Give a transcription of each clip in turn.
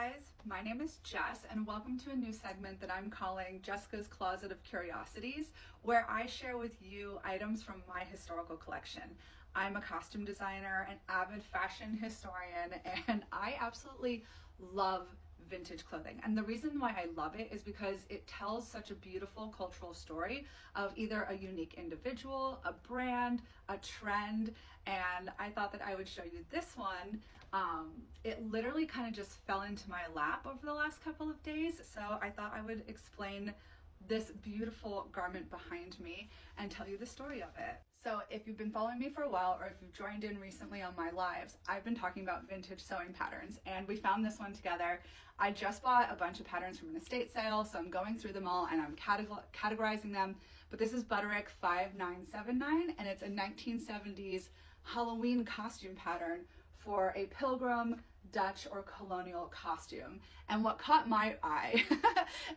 guys, my name is Jess and welcome to a new segment that I'm calling Jessica's Closet of Curiosities, where I share with you items from my historical collection. I'm a costume designer, an avid fashion historian, and I absolutely love vintage clothing. And the reason why I love it is because it tells such a beautiful cultural story of either a unique individual, a brand, a trend, and I thought that I would show you this one. It literally kind of just fell into my lap over the last couple of days, so I thought I would explain this beautiful garment behind me and tell you the story of it. So if you've been following me for a while, or if you've joined in recently on my lives, I've been talking about vintage sewing patterns, and we found this one together. I just bought a bunch of patterns from an estate sale, so I'm going through them all and I'm categorizing them. But this is Butterick 5979, and it's a 1970s Halloween costume pattern for a pilgrim, Dutch, or colonial costume. And what caught my eye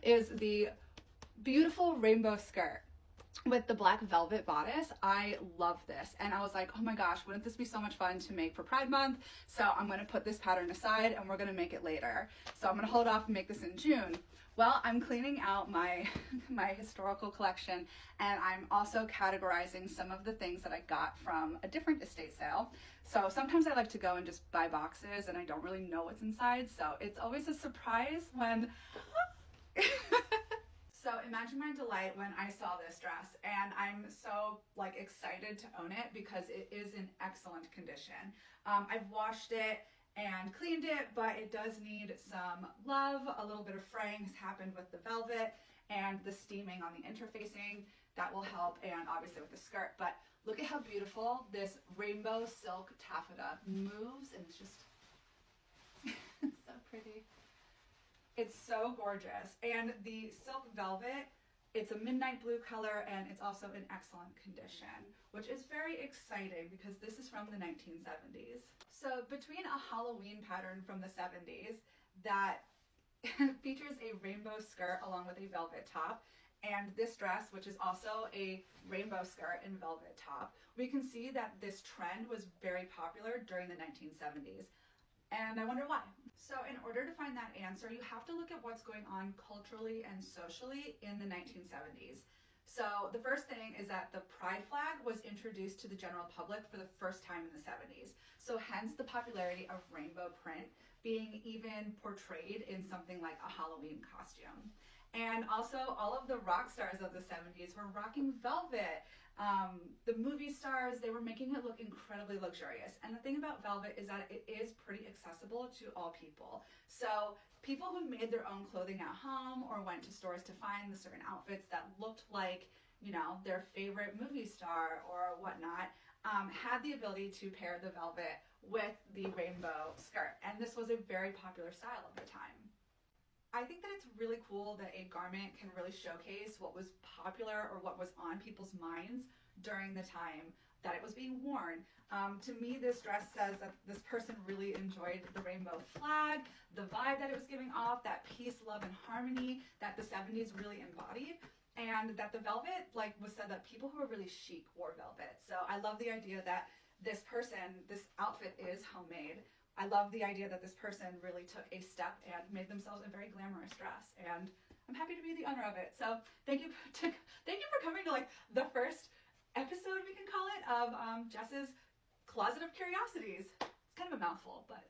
is the beautiful rainbow skirt with the black velvet bodice. I love this, and I was like, oh my gosh, wouldn't this be so much fun to make for Pride Month? So I'm going to put this pattern aside and we're going to make it later. So I'm going to hold off and make this in June. Well, I'm cleaning out my historical collection, and I'm also categorizing some of the things that I got from a different estate sale. So sometimes I like to go and just buy boxes and I don't really know what's inside, so it's always a surprise when So imagine my delight when I saw this dress, and I'm so excited to own it because it is in excellent condition. I've washed it and cleaned it, but it does need some love. A little bit of fraying has happened with the velvet and the steaming on the interfacing. That will help, and obviously with the skirt. But look at how beautiful this rainbow silk taffeta moves, and it's just it's so pretty. It's so gorgeous. And the silk velvet, it's a midnight blue color, and it's also in excellent condition, which is very exciting because this is from the 1970s. So between a Halloween pattern from the 70s that features a rainbow skirt along with a velvet top, and this dress, which is also a rainbow skirt and velvet top, we can see that this trend was very popular during the 1970s. And I wonder why. So in order to find that answer, you have to look at what's going on culturally and socially in the 1970s. So the first thing is that the pride flag was introduced to the general public for the first time in the 70s. So hence the popularity of rainbow print being even portrayed in something like a Halloween costume. And also all of the rock stars of the 70s were rocking velvet. The movie stars, they were making it look incredibly luxurious. And the thing about velvet is that it is pretty accessible to all people. So people who made their own clothing at home or went to stores to find the certain outfits that looked like, you know, their favorite movie star or whatnot, had the ability to pair the velvet with the rainbow skirt. And this was a very popular style of the time. I think that it's really cool that a garment can really showcase what was popular or what was on people's minds during the time that it was being worn. To me, this dress says that this person really enjoyed the rainbow flag, the vibe that it was giving off, that peace, love, and harmony that the 70s really embodied, and that the velvet, was said that people who were really chic wore velvet. So I love the idea that this outfit is homemade. I love the idea that this person really took a step and made themselves a very glamorous dress, and I'm happy to be the owner of it. So thank you for coming to the first episode, we can call it, of Jess's Closet of Curiosities. It's kind of a mouthful, but